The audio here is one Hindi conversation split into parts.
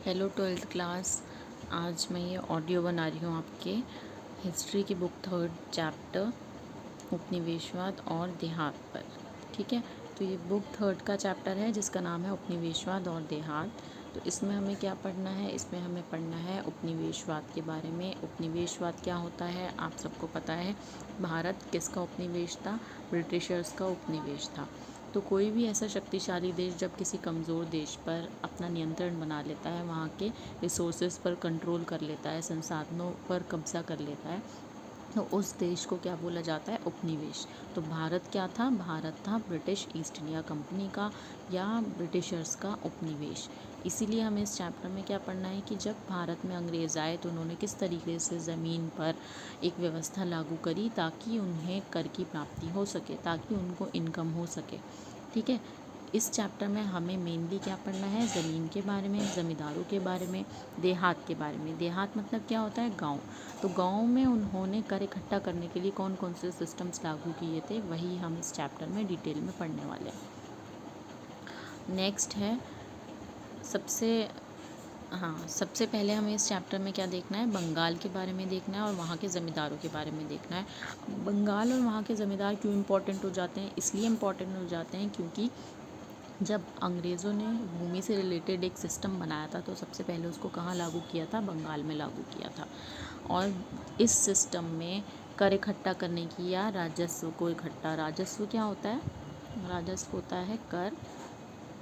Hello twelfth class. आज मैं ये ऑडियो बना रही हूँ आपके हिस्ट्री की बुक थर्ड चैप्टर उपनिवेशवाद और देहात पर। ठीक है, तो ये बुक थर्ड का चैप्टर है जिसका नाम है उपनिवेशवाद और देहात। तो इसमें हमें क्या पढ़ना है? इसमें हमें पढ़ना है उपनिवेशवाद के बारे में। उपनिवेशवाद क्या होता है आप सबको पता है। भारत किसका उपनिवेश था? ब्रिटिशर्स का उपनिवेश था। तो कोई भी ऐसा शक्तिशाली देश जब किसी कमज़ोर देश पर अपना नियंत्रण बना लेता है, वहाँ के रिसोर्सेज पर कंट्रोल कर लेता है, संसाधनों पर कब्जा कर लेता है, तो उस देश को क्या बोला जाता है? उपनिवेश। तो भारत क्या था? भारत था ब्रिटिश ईस्ट इंडिया कंपनी का या ब्रिटिशर्स का उपनिवेश। इसीलिए हमें इस चैप्टर में क्या पढ़ना है कि जब भारत में अंग्रेज़ आए तो उन्होंने किस तरीके से ज़मीन पर एक व्यवस्था लागू करी ताकि उन्हें कर की प्राप्ति हो सके, ताकि उनको इनकम हो सके। ठीक है, इस चैप्टर में हमें मेनली क्या पढ़ना है? ज़मीन के बारे में, ज़मींदारों के बारे में, देहात के बारे में। देहात मतलब क्या होता है? गांव। तो गांव में उन्होंने कर इकट्ठा करने के लिए कौन कौन से सिस्टम्स लागू किए थे, वही हम इस चैप्टर में डिटेल में पढ़ने वाले हैं। नेक्स्ट है सबसे पहले हमें इस चैप्टर में क्या देखना है? बंगाल के बारे में देखना है और वहाँ के ज़मींदारों के बारे में देखना है। बंगाल और वहाँ के ज़मींदार क्यों इम्पोर्टेंट हो जाते हैं? इसलिए इम्पोर्टेंट हो जाते हैं क्योंकि जब अंग्रेज़ों ने भूमि से रिलेटेड एक सिस्टम बनाया था तो सबसे पहले उसको कहाँ लागू किया था? बंगाल में लागू किया था। और इस सिस्टम में कर इकट्ठा करने की या राजस्व को इकट्ठा, राजस्व क्या होता है? राजस्व होता है कर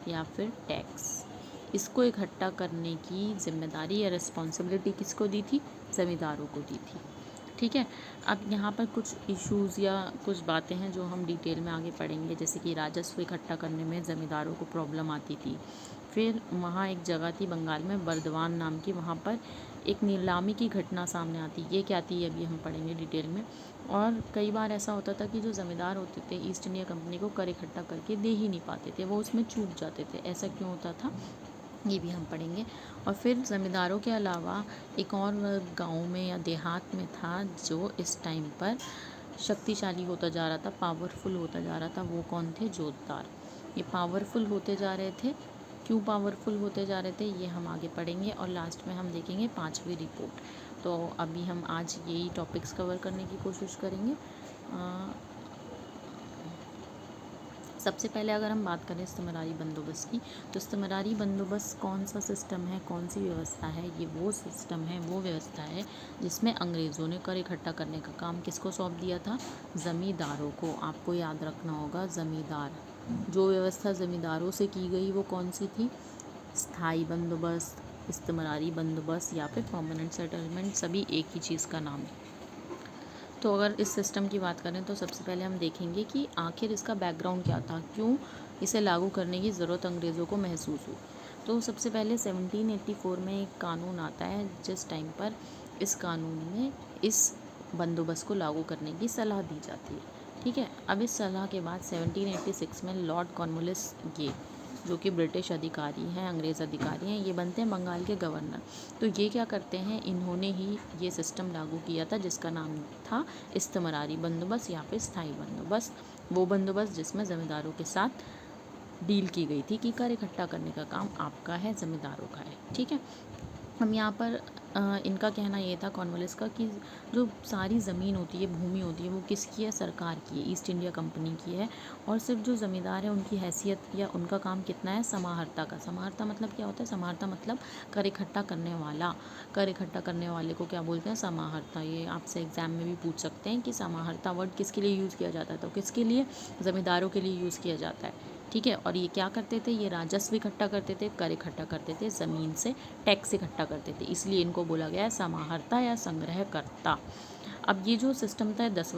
या फिर टैक्स। इसको इकट्ठा करने की जिम्मेदारी या रिस्पॉन्सिबिलिटी किसको दी थी? ज़मींदारों को दी थी। ठीक है, अब यहाँ पर कुछ इश्यूज़ या कुछ बातें हैं जो हम डिटेल में आगे पढ़ेंगे, जैसे कि राजस्व इकट्ठा करने में ज़मींदारों को प्रॉब्लम आती थी। फिर वहाँ एक जगह थी बंगाल में बर्दवान नाम की, वहाँ पर एक नीलामी की घटना सामने आती। ये क्या थी अभी हम पढ़ेंगे डिटेल में। और कई बार ऐसा होता था कि जो ज़मींदार होते थे ईस्ट इंडिया कंपनी को कर इकट्ठा करके दे ही नहीं पाते थे, वो उसमें चूक जाते थे। ऐसा क्यों होता था, ये भी हम पढ़ेंगे। और फिर ज़मींदारों के अलावा एक और गांव में या देहात में था जो इस टाइम पर शक्तिशाली होता जा रहा था, पावरफुल होता जा रहा था। वो कौन थे? जोतदार। ये पावरफुल होते जा रहे थे। क्यों पावरफुल होते जा रहे थे, ये हम आगे पढ़ेंगे। और लास्ट में हम देखेंगे 5वीं रिपोर्ट। तो अभी हम आज यही टॉपिक्स कवर करने की कोशिश करेंगे। सबसे पहले अगर हम बात करें इस्तेमरारी बंदोबस्त की, तो इस्तेमरारी बंदोबस्त कौन सा सिस्टम है, कौन सी व्यवस्था है? ये वो सिस्टम है, वो व्यवस्था है जिसमें अंग्रेज़ों ने कर इकट्ठा करने का काम किसको सौंप दिया था? ज़मींदारों को। आपको याद रखना होगा, ज़मींदार। जो व्यवस्था ज़मींदारों से की गई वो कौन सी थी? स्थायी बंदोबस्त, इस्तेमरारी बंदोबस्त या फिर परमानेंट सेटलमेंट, सभी एक ही चीज़ का नाम है। तो अगर इस सिस्टम की बात करें तो सबसे पहले हम देखेंगे कि आखिर इसका बैकग्राउंड क्या था, क्यों इसे लागू करने की ज़रूरत अंग्रेज़ों को महसूस हुई। तो सबसे पहले 1784 में एक कानून आता है जिस टाइम पर इस कानून में इस बंदोबस्त को लागू करने की सलाह दी जाती है। ठीक है, अब इस सलाह के बाद 1786 में लॉर्ड कॉर्नवालिस, ये जो कि ब्रिटिश अधिकारी हैं, अंग्रेज़ अधिकारी हैं, ये बनते हैं बंगाल के गवर्नर। तो ये क्या करते हैं, इन्होंने ही ये सिस्टम लागू किया था जिसका नाम था इस्तेमरारी बंदोबस्त या फिर स्थायी बंदोबस्त। वो बंदोबस्त जिसमें ज़मींदारों के साथ डील की गई थी कि कर इकट्ठा करने का काम आपका है, ज़मींदारों का है। ठीक है, हम यहाँ पर इनका कहना ये था कॉर्नवालिस का कि जो सारी ज़मीन होती है, भूमि होती है, वो किसकी है? सरकार की है, ईस्ट इंडिया कंपनी की है। और सिर्फ जो ज़मींदार है उनकी हैसियत या उनका काम कितना है? समाहर्ता का। समाहर्ता मतलब क्या होता है? समाहर्ता मतलब कर इकट्ठा करने वाला। कर इकट्ठा करने वाले को क्या बोलते हैं? समाहर्ता। ये आपसे एग्जाम में भी पूछ सकते हैं कि समाहर्ता वर्ड किसके लिए यूज़ किया जाता है, तो किसके लिए? ज़मींदारों के लिए यूज़ किया जाता है। ठीक है, और ये क्या करते थे? ये राजस्व इकट्ठा करते थे, कर इकट्ठा करते थे, ज़मीन से टैक्स इकट्ठा करते थे। इसलिए इनको बोला गया है समाहर्ता या संग्रहकर्ता। अब ये जो सिस्टम था 10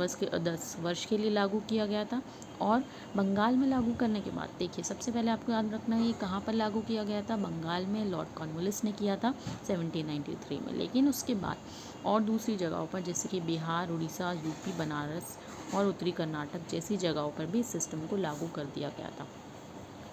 वर्ष के लिए लागू किया गया था। और बंगाल में लागू करने के बाद देखिए, सबसे पहले आपको याद रखना है ये कहाँ पर लागू किया गया था? बंगाल में लॉर्ड कॉर्नवालिस ने किया था 1793 में। लेकिन उसके बाद और दूसरी जगहों पर जैसे कि बिहार, उड़ीसा, यूपी, बनारस और उत्तरी कर्नाटक जैसी जगहों पर भी इस सिस्टम को लागू कर दिया गया था।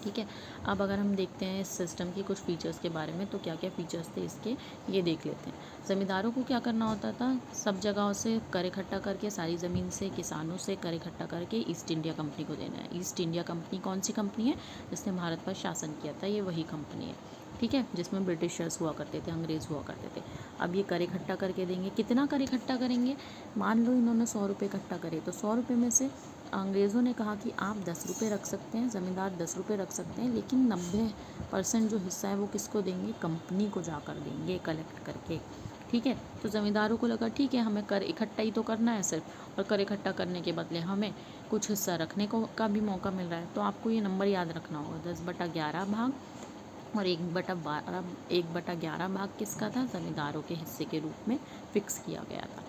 ठीक है, अब अगर हम देखते हैं इस सिस्टम के कुछ फ़ीचर्स के बारे में, तो क्या क्या फ़ीचर्स थे इसके, ये देख लेते हैं। ज़मींदारों को क्या करना होता था? सब जगहों से कर इकट्ठा करके, सारी ज़मीन से, किसानों से कर इकट्ठा करके ईस्ट इंडिया कंपनी को देना है। ईस्ट इंडिया कंपनी कौन सी कंपनी है? जिसने भारत पर शासन किया था, ये वही कंपनी है। ठीक है, जिसमें ब्रिटिशर्स हुआ करते थे, अंग्रेज़ हुआ करते थे। अब ये कर इकट्ठा करके देंगे। कितना कर इकट्ठा करेंगे? मान लो इन्होंने 100 रुपये इकट्ठा करे, तो 100 रुपये में से अंग्रेज़ों ने कहा कि आप 10 रुपये रख सकते हैं, ज़मींदार 10 रुपये रख सकते हैं, लेकिन 90% जो हिस्सा है वो किसको देंगे? कंपनी को जाकर देंगे कलेक्ट करके। ठीक है, तो ज़मींदारों को लगा ठीक है, हमें कर इकट्ठा ही तो करना है सिर्फ, और कर इकट्ठा करने के बदले हमें कुछ हिस्सा रखने को का भी मौका मिल रहा है। तो आपको ये नंबर याद रखना होगा, 10/11 भाग और 1/11 भाग किसका था? ज़मींदारों के हिस्से के रूप में फिक्स किया गया था।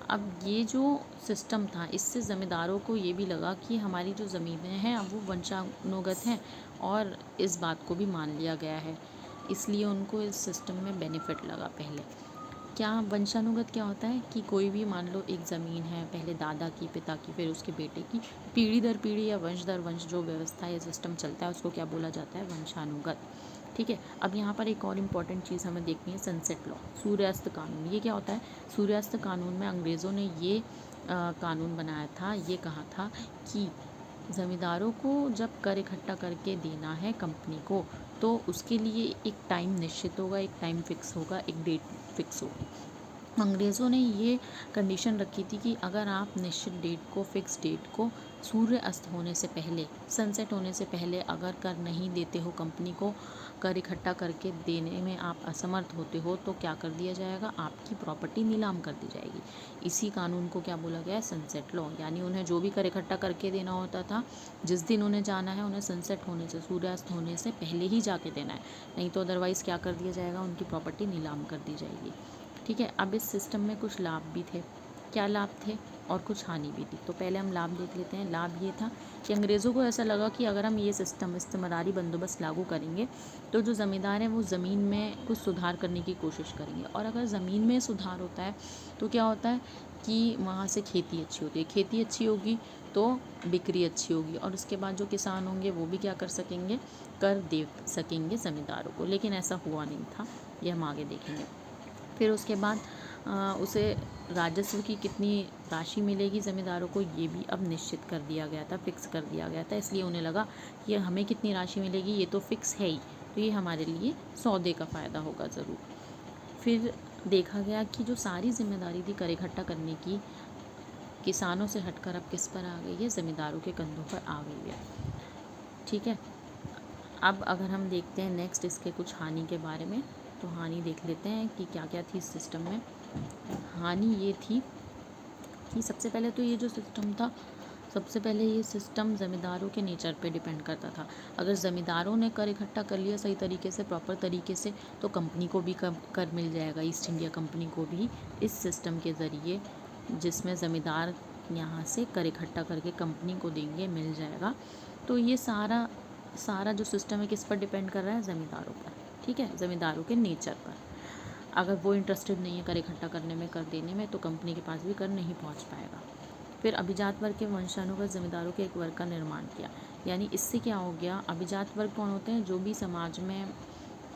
अब ये जो सिस्टम था, इससे ज़मींदारों को ये भी लगा कि हमारी जो ज़मीनें हैं अब वो वंशानुगत हैं, और इस बात को भी मान लिया गया है, इसलिए उनको इस सिस्टम में बेनिफिट लगा। पहले क्या वंशानुगत क्या होता है कि कोई भी मान लो एक ज़मीन है, पहले दादा की, पिता की, फिर उसके बेटे की, पीढ़ी दर पीढ़ी या वंश दर वंश जो व्यवस्था या सिस्टम चलता है उसको क्या बोला जाता है? वंशानुगत। ठीक है, अब यहाँ पर एक और इम्पॉर्टेंट चीज़ हमें देखनी है, सनसेट लॉ, सूर्यास्त कानून। ये क्या होता है? सूर्यास्त कानून में अंग्रेज़ों ने ये कानून बनाया था, ये कहा था कि ज़मींदारों को जब कर इकट्ठा करके देना है कंपनी को, तो उसके लिए एक टाइम निश्चित होगा, एक टाइम फिक्स होगा, एक डेट फिक्स होगी। अंग्रेज़ों ने ये कंडीशन रखी थी कि अगर आप निश्चित डेट को, फिक्स डेट को, सूर्य अस्त होने से पहले, सनसेट होने से पहले अगर कर नहीं देते हो कंपनी को, कर इकट्ठा करके देने में आप असमर्थ होते हो, तो क्या कर दिया जाएगा? आपकी प्रॉपर्टी नीलाम कर दी जाएगी। इसी कानून को क्या बोला गया है? Sunset law. यानी उन्हें जो भी कर इकट्ठा करके देना होता था, जिस दिन उन्हें जाना है, उन्हें सनसेट होने से, सूर्यास्त होने से पहले ही जाके देना है, नहीं तो अदरवाइज़ क्या कर दिया जाएगा? उनकी प्रॉपर्टी नीलाम कर दी जाएगी। ठीक है, अब इस सिस्टम में कुछ लाभ भी थे। क्या लाभ थे? और कुछ हानि भी थी। तो पहले हम लाभ देख लेते हैं। लाभ ये था कि अंग्रेज़ों को ऐसा लगा कि अगर हम ये सिस्टम, इस्तिमरारी बंदोबस्त लागू करेंगे, तो जो ज़मींदार हैं वो ज़मीन में कुछ सुधार करने की कोशिश करेंगे, और अगर ज़मीन में सुधार होता है तो क्या होता है कि वहाँ से खेती अच्छी होती है। खेती अच्छी होगी तो बिक्री अच्छी होगी, और उसके बाद जो किसान होंगे वो भी क्या कर सकेंगे? कर दे सकेंगे ज़मींदारों को। लेकिन ऐसा हुआ नहीं था, ये हम आगे देखेंगे। फिर उसके बाद उसे राजस्व की कितनी राशि मिलेगी ज़मींदारों को, ये भी अब निश्चित कर दिया गया था, फिक्स कर दिया गया था। इसलिए उन्हें लगा कि हमें कितनी राशि मिलेगी ये तो फिक्स है ही, तो ये हमारे लिए सौदे का फ़ायदा होगा ज़रूर। फिर देखा गया कि जो सारी जिम्मेदारी थी कर इकट्ठा करने की, किसानों से हटकर अब किस पर आ गई है? ज़मींदारों के कंधों पर आ गई है। ठीक है, अब अगर हम देखते हैं नेक्स्ट इसके कुछ हानि के बारे में, तो हानि देख लेते हैं कि क्या क्या थी इस सिस्टम में। हानि ये थी कि सबसे पहले तो ये जो सिस्टम था, सबसे पहले ये सिस्टम ज़मींदारों के नेचर पे डिपेंड करता था। अगर ज़मींदारों ने कर इकट्ठा कर लिया सही तरीके से, प्रॉपर तरीके से, तो कंपनी को भी कर मिल जाएगा, ईस्ट इंडिया कंपनी को भी, इस सिस्टम के ज़रिए, जिसमें ज़मींदार यहाँ से कर इकट्ठा करके कंपनी को देंगे, मिल जाएगा। तो ये सारा सारा जो सिस्टम है किस पर डिपेंड कर रहा है? ज़मींदारों पर। ठीक है, ज़मींदारों के नेचर पर। अगर वो इंटरेस्टेड नहीं है कर इकट्ठा करने में, कर देने में, तो कंपनी के पास भी कर नहीं पहुंच पाएगा। फिर अभिजात वर्ग के वंशानुगत ज़मींदारों के एक वर्ग का निर्माण किया। यानी इससे क्या हो गया? अभिजात वर्ग कौन होते हैं? जो भी समाज में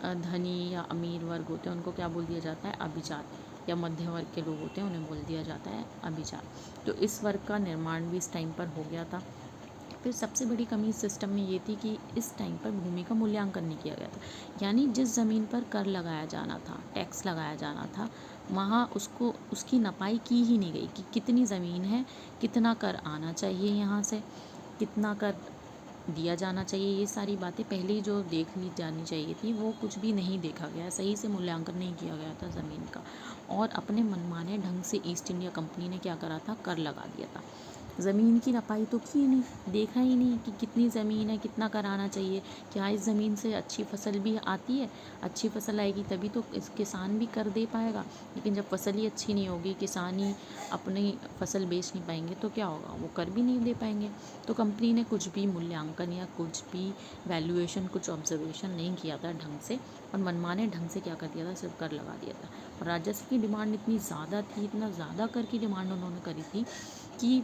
धनी या अमीर वर्ग होते हैं उनको क्या बोल दिया जाता है? अभिजात। या मध्य वर्ग के लोग होते हैं उन्हें बोल दिया जाता है अभिजात। तो इस वर्ग का निर्माण भी इस टाइम पर हो गया था। फिर सबसे बड़ी कमी इस सिस्टम में ये थी कि इस टाइम पर भूमि का मूल्यांकन नहीं किया गया था। यानी जिस ज़मीन पर कर लगाया जाना था, टैक्स लगाया जाना था, वहाँ उसको उसकी नपाई की ही नहीं गई कि कितनी ज़मीन है, कितना कर आना चाहिए, यहाँ से कितना कर दिया जाना चाहिए। ये सारी बातें पहले ही जो देख ली जानी चाहिए थी, वो कुछ भी नहीं देखा गया, सही से मूल्यांकन नहीं किया गया था ज़मीन का, और अपने मनमाने ढंग से ईस्ट इंडिया कंपनी ने क्या करा था? कर लगा दिया था। ज़मीन की नपाई तो की नहीं, देखा ही नहीं कि कितनी ज़मीन है, कितना कराना चाहिए, क्या इस ज़मीन से अच्छी फसल भी आती है, अच्छी फसल आएगी तभी तो इस किसान भी कर दे पाएगा। लेकिन जब फसल ही अच्छी नहीं होगी, किसान ही अपनी फसल बेच नहीं पाएंगे, तो क्या होगा? वो कर भी नहीं दे पाएंगे। तो कंपनी ने कुछ भी मूल्यांकन या कुछ भी वैल्यूएशन, कुछ ऑब्जर्वेशन नहीं किया था ढंग से, और मनमाने ढंग से क्या कर दिया था? सिर्फ कर लगा दिया था। और राजस्व की डिमांड इतनी ज़्यादा थी, इतना ज़्यादा कर की डिमांड उन्होंने करी थी कि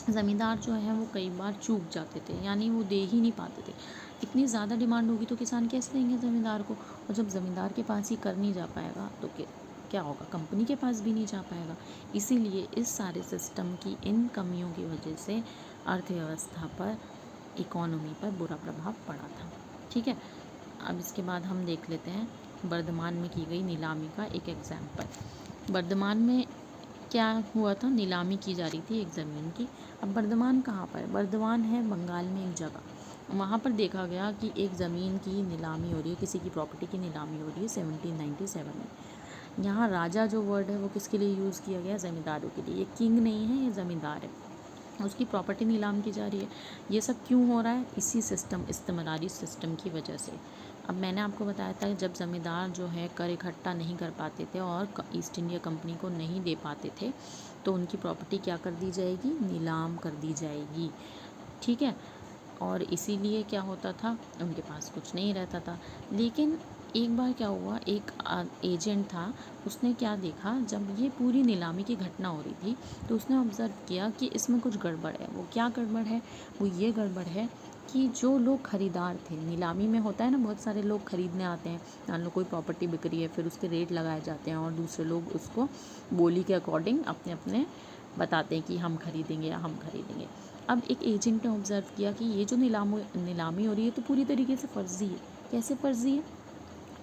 ज़मींदार जो है वो कई बार चूक जाते थे, यानी वो दे ही नहीं पाते थे। इतनी ज़्यादा डिमांड होगी तो किसान कैसे देंगे ज़मींदार को? और जब ज़मींदार के पास ही कर नहीं जा पाएगा तो क्या होगा? कंपनी के पास भी नहीं जा पाएगा। इसीलिए इस सारे सिस्टम की इन कमियों की वजह से अर्थव्यवस्था पर, इकोनॉमी पर बुरा प्रभाव पड़ा था। ठीक है, अब इसके बाद हम देख लेते हैं वर्धमान में की गई नीलामी का एक एग्जाम्पल। वर्धमान में क्या हुआ था, नीलामी की जा रही थी एक ज़मीन की। अब वर्धमान कहाँ पर है? वर्धमान है बंगाल में एक जगह। वहाँ पर देखा गया कि एक ज़मीन की नीलामी हो रही है, किसी की प्रॉपर्टी की नीलामी हो रही है 1797 में। यहाँ राजा जो वर्ड है वो किसके लिए यूज़ किया गया? ज़मींदारों के लिए। ये किंग नहीं है, ये ज़मींदार है। उसकी प्रॉपर्टी नीलाम की जा रही है। ये सब क्यों हो रहा है? इसी सिस्टम, इस्तेमारी सिस्टम की वजह से। अब मैंने आपको बताया था जब ज़मींदार जो है कर इकट्ठा नहीं कर पाते थे और ईस्ट इंडिया कंपनी को नहीं दे पाते थे, तो उनकी प्रॉपर्टी क्या कर दी जाएगी? नीलाम कर दी जाएगी। ठीक है। और इसीलिए क्या होता था, उनके पास कुछ नहीं रहता था। लेकिन एक बार क्या हुआ, एक एजेंट था, उसने क्या देखा, जब ये पूरी नीलामी की घटना हो रही थी तो उसने ऑब्ज़र्व किया कि इसमें कुछ गड़बड़ है। वो क्या गड़बड़ है? वो ये गड़बड़ है कि जो लोग ख़रीदार थे, नीलामी में होता है ना, बहुत सारे लोग ख़रीदने आते हैं, मान लो कोई प्रॉपर्टी बिक रही है, फिर उसके रेट लगाए जाते हैं और दूसरे लोग उसको बोली के अकॉर्डिंग अपने अपने बताते हैं कि हम खरीदेंगे या हम खरीदेंगे। अब एक एजेंट ने ऑब्ज़र्व किया कि ये जो नीलामी हो रही है तो पूरी तरीके से फ़र्ज़ी है। कैसे फ़र्ज़ी है?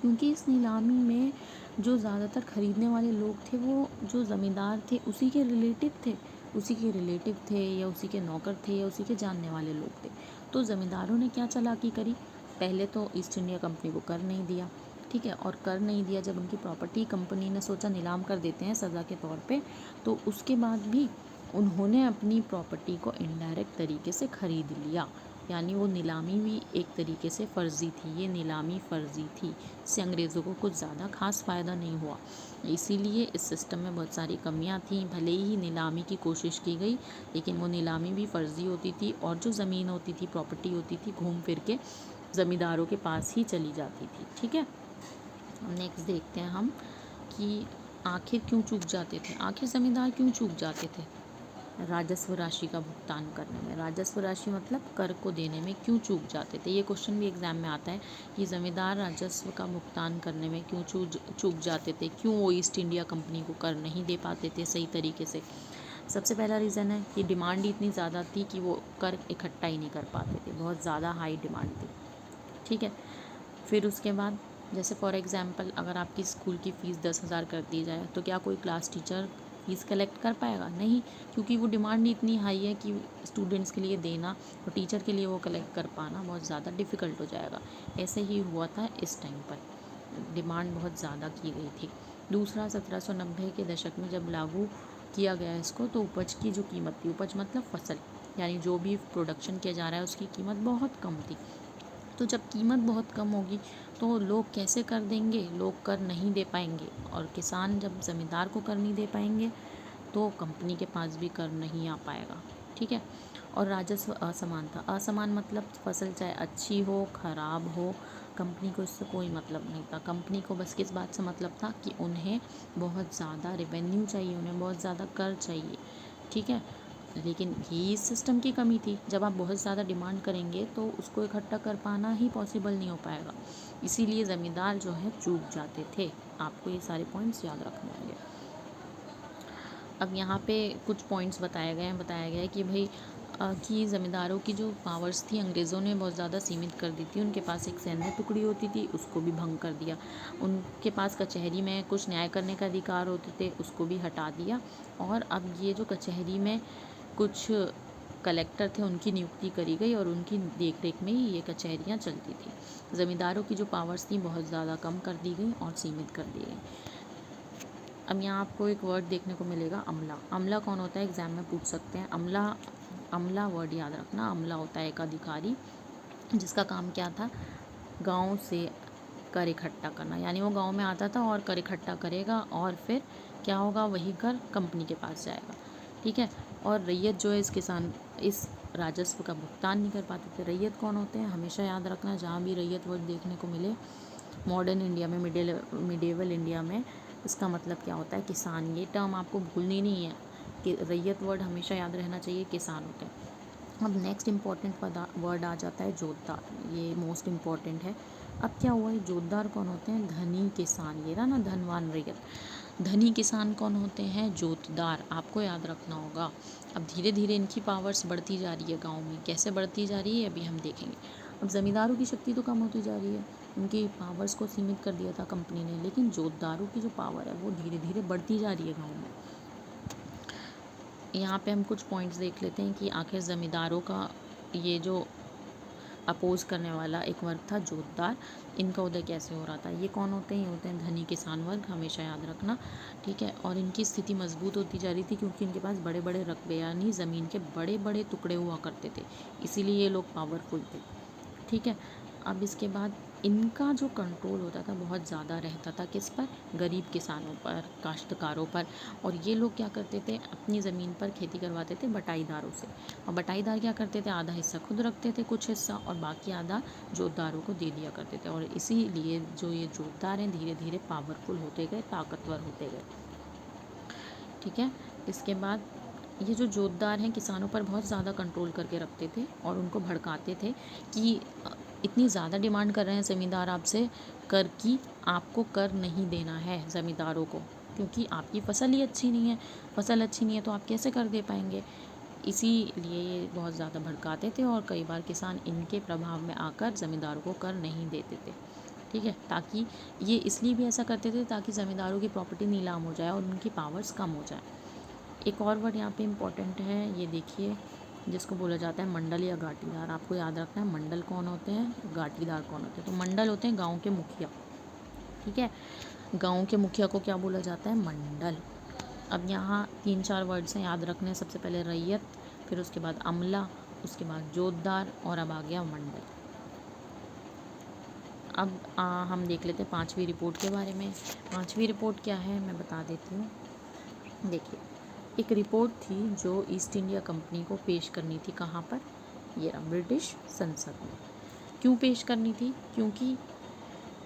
क्योंकि इस नीलामी में जो ज़्यादातर ख़रीदने वाले लोग थे वो जो ज़मींदार थे उसी के रिलेटिव थे, उसी के रिलेटिव थे या उसी के नौकर थे या उसी के जानने वाले लोग थे। तो ज़मींदारों ने क्या चालाकी करी, पहले तो ईस्ट इंडिया कंपनी को कर नहीं दिया। ठीक है। और कर नहीं दिया, जब उनकी प्रॉपर्टी कंपनी ने सोचा नीलाम कर देते हैं सज़ा के तौर पे, तो उसके बाद भी उन्होंने अपनी प्रॉपर्टी को इनडायरेक्ट तरीके से ख़रीद लिया। यानी वो नीलामी भी एक तरीके से फ़र्ज़ी थी, ये नीलामी फ़र्ज़ी थी। इससे अंग्रेज़ों को कुछ ज़्यादा ख़ास फ़ायदा नहीं हुआ। इसीलिए इस सिस्टम में बहुत सारी कमियां थीं। भले ही नीलामी की कोशिश की गई, लेकिन वो नीलामी भी फ़र्ज़ी होती थी और जो ज़मीन होती थी, प्रॉपर्टी होती थी, घूम फिर के ज़मींदारों के पास ही चली जाती थी। ठीक है। नेक्स्ट देखते हैं हम कि आखिर क्यों चूक जाते थे, आखिर ज़मींदार क्यों चूक जाते थे राजस्व राशि का भुगतान करने में। राजस्व राशि मतलब कर को देने में क्यों चूक जाते थे। ये क्वेश्चन भी एग्ज़ाम में आता है कि ज़मींदार राजस्व का भुगतान करने में क्यों चूक जाते थे, क्यों वो ईस्ट इंडिया कंपनी को कर नहीं दे पाते थे सही तरीके से। सबसे पहला रीज़न है कि डिमांड ही इतनी ज़्यादा थी कि वो कर इकट्ठा ही नहीं कर पाते थे, बहुत ज़्यादा हाई डिमांड थी। ठीक है। फिर उसके बाद जैसे फॉर एग्ज़ाम्पल अगर आपकी स्कूल की फ़ीस 10,000 कर दी जाए तो क्या कोई क्लास टीचर फ़ीस कलेक्ट कर पाएगा? नहीं, क्योंकि वो डिमांड इतनी हाई है कि स्टूडेंट्स के लिए देना और टीचर के लिए वो कलेक्ट कर पाना बहुत ज़्यादा डिफ़िकल्ट हो जाएगा। ऐसे ही हुआ था इस टाइम पर, डिमांड बहुत ज़्यादा की गई थी। दूसरा, 1790 के दशक में जब लागू किया गया इसको, तो उपज की जो कीमत थी, उपज मतलब फसल, यानी जो भी प्रोडक्शन किया जा रहा है उसकी कीमत बहुत कम थी। तो जब कीमत बहुत कम होगी तो लोग कैसे कर देंगे? लोग कर नहीं दे पाएंगे, और किसान जब ज़मींदार को कर नहीं दे पाएंगे तो कंपनी के पास भी कर नहीं आ पाएगा। ठीक है। और राजस्व असमान था। असमान मतलब फसल चाहे अच्छी हो ख़राब हो, कंपनी को इससे कोई मतलब नहीं था। कंपनी को बस किस बात से मतलब था कि उन्हें बहुत ज़्यादा रेवेन्यू चाहिए, उन्हें बहुत ज़्यादा कर चाहिए। ठीक है। लेकिन ये इस सिस्टम की कमी थी, जब आप बहुत ज़्यादा डिमांड करेंगे तो उसको इकट्ठा कर पाना ही पॉसिबल नहीं हो पाएगा। इसीलिए ज़मींदार जो है चूक जाते थे। आपको ये सारे पॉइंट्स याद रखने होंगे। अब यहाँ पे कुछ पॉइंट्स बताए गए हैं। बताया गया है कि भाई कि ज़मींदारों की जो पावर्स थी अंग्रेज़ों ने बहुत ज़्यादा सीमित कर दी थी। उनके पास एक सैन्य टुकड़ी होती थी, उसको भी भंग कर दिया। उनके पास कचहरी में कुछ न्याय करने का अधिकार होते थे, उसको भी हटा दिया। और अब ये जो कचहरी में कुछ कलेक्टर थे उनकी नियुक्ति करी गई और उनकी देखरेख में ही ये कचहरियाँ चलती थी। ज़मींदारों की जो पावर्स थी बहुत ज़्यादा कम कर दी गई और सीमित कर दी गई। अब यहाँ आपको एक वर्ड देखने को मिलेगा, अमला। अमला कौन होता है? एग्ज़ाम में पूछ सकते हैं। अमला वर्ड याद रखना। अमला होता है एक अधिकारी जिसका काम क्या था? गांव से कर इकट्ठा करना। यानी वो गांव में आता था और कर इकट्ठा करेगा और फिर क्या होगा, वही कर कंपनी के पास जाएगा। ठीक है। और रैयत जो है इस राजस्व का भुगतान नहीं कर पाते थे। रैयत कौन होते हैं? हमेशा याद रखना, जहाँ भी रैयत वर्ड देखने को मिले, मॉडर्न इंडिया में, मिडेवल इंडिया में, इसका मतलब क्या होता है? किसान। ये टर्म आपको भूलनी नहीं है कि रैयत वर्ड हमेशा याद रहना चाहिए, किसान होते हैं। अब नेक्स्ट इम्पॉर्टेंट वर्ड आ जाता है जोतदार। ये मोस्ट इम्पॉर्टेंट है। अब क्या हुआ है, जोतदार कौन होते हैं? धनी किसान। ये रहा ना धनवान रैयत। धनी किसान कौन होते हैं? जोतदार। आपको याद रखना होगा। अब धीरे धीरे इनकी पावर्स बढ़ती जा रही है गांव में। कैसे बढ़ती जा रही है अभी हम देखेंगे। अब ज़मींदारों की शक्ति तो कम होती जा रही है, उनकी पावर्स को सीमित कर दिया था कंपनी ने, लेकिन जोतदारों की जो पावर है वो धीरे धीरे बढ़ती जा रही है गाँव में। यहाँ पे हम कुछ पॉइंट्स देख लेते हैं कि आखिर ज़मींदारों का ये जो अपोज करने वाला एक वर्ग था जोतदार, इनका उदय कैसे हो रहा था। ये कौन होते हैं? ये होते हैं धनी किसान वर्ग, हमेशा याद रखना, ठीक है। और इनकी स्थिति मजबूत होती जा रही थी क्योंकि इनके पास बड़े बड़े रकबे यानी ज़मीन के बड़े बड़े टुकड़े हुआ करते थे, इसीलिए ये लोग पावरफुल थे, ठीक है। अब इसके बाद इनका जो कंट्रोल होता था बहुत ज़्यादा रहता था किस पर? गरीब किसानों पर, काश्तकारों पर। और ये लोग क्या करते थे? अपनी ज़मीन पर खेती करवाते थे बटाईदारों से, और बटाईदार क्या करते थे? आधा हिस्सा खुद रखते थे कुछ हिस्सा, और बाकी आधा जोतदारों को दे दिया करते थे। और इसीलिए जो ये जोतदार हैं धीरे धीरे पावरफुल होते गए, ताकतवर होते गए, ठीक है। इसके बाद ये जो जोतदार हैं किसानों पर बहुत ज़्यादा कंट्रोल करके रखते थे और उनको भड़काते थे कि इतनी ज़्यादा डिमांड कर रहे हैं ज़मींदार आपसे कर की, आपको कर नहीं देना है ज़मींदारों को, क्योंकि आपकी फसल ही अच्छी नहीं है। फसल अच्छी नहीं है तो आप कैसे कर दे पाएंगे? इसीलिए ये बहुत ज़्यादा भड़काते थे और कई बार किसान इनके प्रभाव में आकर ज़मींदारों को कर नहीं देते थे, ठीक है। ताकि ये इसलिए भी ऐसा करते थे ताकि ज़मींदारों की प्रॉपर्टी नीलाम हो जाए और उनकी पावर्स कम हो जाए। एक और वर्ड यहाँ पे इम्पोर्टेंट है, ये देखिए, जिसको बोला जाता है मंडल या घाटीदार। आपको याद रखना है मंडल कौन होते हैं, घाटीदार कौन होते हैं। तो मंडल होते हैं गांव के मुखिया, ठीक है। गांव के मुखिया को क्या बोला जाता है? मंडल। अब यहाँ 3-4 वर्ड्स हैं याद रखने हैं। सबसे पहले रैयत, फिर उसके बाद अमला, उसके बाद जोतदार, और अब आ गया मंडल। अब हम देख लेते हैं 5वीं रिपोर्ट के बारे में। 5वीं रिपोर्ट क्या है मैं बता देती हूँ। देखिए, एक रिपोर्ट थी जो ईस्ट इंडिया कंपनी को पेश करनी थी, कहाँ पर? ये रहा, ब्रिटिश संसद में। क्यों पेश करनी थी? क्योंकि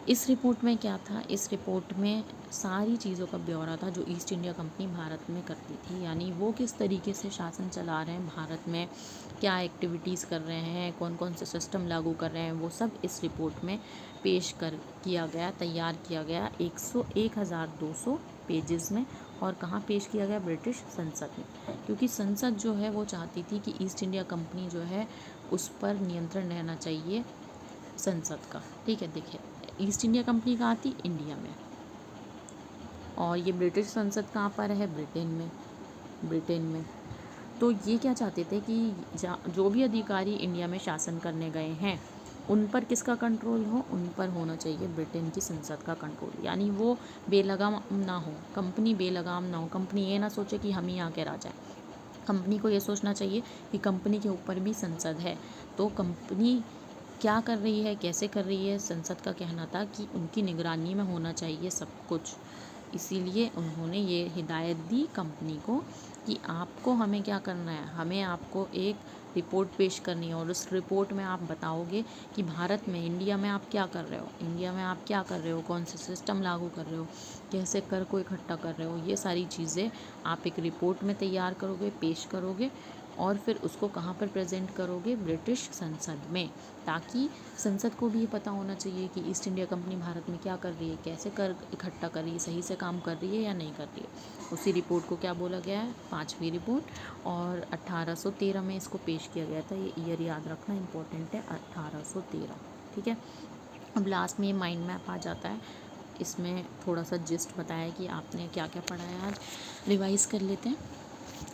इस रिपोर्ट में क्या था? इस रिपोर्ट में सारी चीज़ों का ब्यौरा था जो ईस्ट इंडिया कंपनी भारत में करती थी, यानी वो किस तरीके से शासन चला रहे हैं भारत में, क्या एक्टिविटीज़ कर रहे हैं, कौन कौन से सिस्टम लागू कर रहे हैं, वो सब इस रिपोर्ट में पेश किया गया, तैयार किया गया 1200 पेजेस में। और कहाँ पेश किया गया? ब्रिटिश संसद में, क्योंकि संसद जो है वो चाहती थी कि ईस्ट इंडिया कंपनी जो है उस पर नियंत्रण रहना चाहिए संसद का, ठीक है। देखिए, ईस्ट इंडिया कंपनी कहाँ थी? इंडिया में, और ये ब्रिटिश संसद कहाँ पर है? ब्रिटेन में। तो ये क्या चाहते थे कि जो भी अधिकारी इंडिया में शासन करने गए हैं उन पर किसका कंट्रोल हो? उन पर होना चाहिए ब्रिटेन की संसद का कंट्रोल, यानी वो बेलगाम ना हो, कंपनी बेलगाम ना हो। कंपनी ये ना सोचे कि हम ही यहाँ के राजा हैं। कंपनी को ये सोचना चाहिए कि कंपनी के ऊपर भी संसद है, तो कंपनी क्या कर रही है, कैसे कर रही है, संसद का कहना था कि उनकी निगरानी में होना चाहिए सब कुछ। इसीलिए उन्होंने ये हिदायत दी कंपनी को कि आपको हमें क्या करना है, हमें आपको एक रिपोर्ट पेश करनी है, और उस रिपोर्ट में आप बताओगे कि भारत में, इंडिया में आप क्या कर रहे हो, इंडिया में आप क्या कर रहे हो, कौन से सिस्टम लागू कर रहे हो, कैसे कर को इकट्ठा कर रहे हो। ये सारी चीज़ें आप एक रिपोर्ट में तैयार करोगे, पेश करोगे, और फिर उसको कहाँ पर प्रेजेंट करोगे? ब्रिटिश संसद में, ताकि संसद को भी ये पता होना चाहिए कि ईस्ट इंडिया कंपनी भारत में क्या कर रही है, कैसे कर इकट्ठा कर रही है, सही से काम कर रही है या नहीं कर रही है। उसी रिपोर्ट को क्या बोला गया है? 5वीं रिपोर्ट, और 1813 में इसको पेश किया गया था। ये ईयर याद रखना इंपॉर्टेंट है, 1813, ठीक है। अब लास्ट में ये माइंड मैप आ जाता है, इसमें थोड़ा सा जिस्ट बताया कि आपने क्या क्या पढ़ा है आज, रिवाइज़ कर लेते हैं।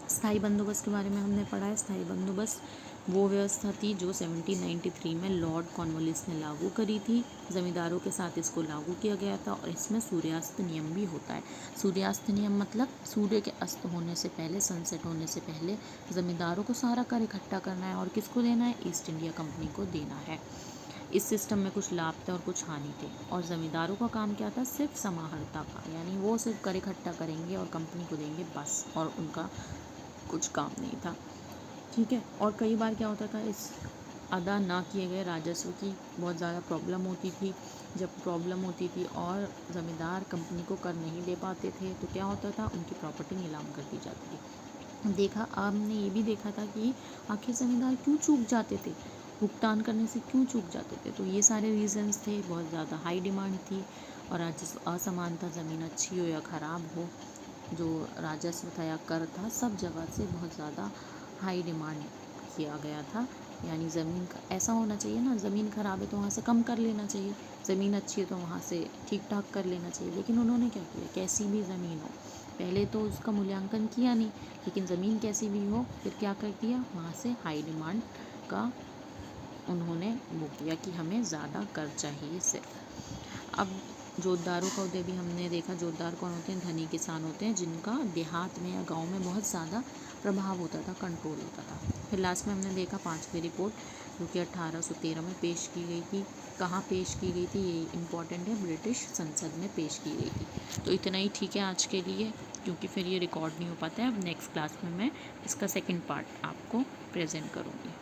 स्थायी बंदोबस्त के बारे में हमने पढ़ा है। स्थायी बंदोबस्त वो व्यवस्था थी जो 1793 में लॉर्ड कॉर्नवालिस ने लागू करी थी। ज़मींदारों के साथ इसको लागू किया गया था, और इसमें सूर्यास्त नियम भी होता है। सूर्यास्त नियम मतलब सूर्य के अस्त होने से पहले, सनसेट होने से पहले ज़मींदारों को सारा कर इकट्ठा करना है, और किसको देना है? ईस्ट इंडिया कंपनी को देना है। इस सिस्टम में कुछ लाभ थे और कुछ हानि थे, और ज़मींदारों का काम क्या था? सिर्फ समाहर्ता का, यानी वो सिर्फ कर इकट्ठा करेंगे और कंपनी को देंगे बस, और उनका कुछ काम नहीं था, ठीक है। और कई बार क्या होता था, इस अदा ना किए गए राजस्व की बहुत ज़्यादा प्रॉब्लम होती थी। जब प्रॉब्लम होती थी और ज़मींदार कंपनी को कर नहीं दे पाते थे, तो क्या होता था? उनकी प्रॉपर्टी नीलाम कर दी जाती थी। देखा, हमने ये भी देखा था कि आखिर ज़मींदार क्यों चूक जाते थे, भुगतान करने से क्यों चूक जाते थे। तो ये सारे रीजंस थे। बहुत ज़्यादा हाई डिमांड थी, और राजस्व असमानता, ज़मीन अच्छी हो या ख़राब हो, जो राजस्व था या कर था, सब जगह से बहुत ज़्यादा हाई डिमांड किया गया था। यानी ज़मीन का ऐसा होना चाहिए ना, ज़मीन ख़राब है तो वहाँ से कम कर लेना चाहिए, ज़मीन अच्छी है तो वहाँ से ठीक ठाक कर लेना चाहिए। लेकिन उन्होंने क्या किया, कैसी भी ज़मीन हो, पहले तो उसका मूल्यांकन किया नहीं, लेकिन ज़मीन कैसी भी हो फिर क्या कर दिया, वहाँ से हाई डिमांड का उन्होंने वो किया कि हमें ज़्यादा कर चाहिए सिर्फ। अब जोतदारों का उदय भी हमने देखा। जोतदार कौन होते हैं, धनी किसान होते हैं जिनका देहात में या गांव में बहुत ज़्यादा प्रभाव होता था, कंट्रोल होता था। फिर लास्ट में हमने देखा 5वीं रिपोर्ट जो कि 1813 में पेश की गई थी। कहाँ पेश की गई थी ये इम्पॉर्टेंट है, ब्रिटिश संसद में पेश की गई थी। तो इतना ही ठीक है आज के लिए, क्योंकि फिर ये रिकॉर्ड नहीं हो पाता है। अब नेक्स्ट क्लास में मैं इसका सेकंड पार्ट आपको प्रेजेंट करूँगी।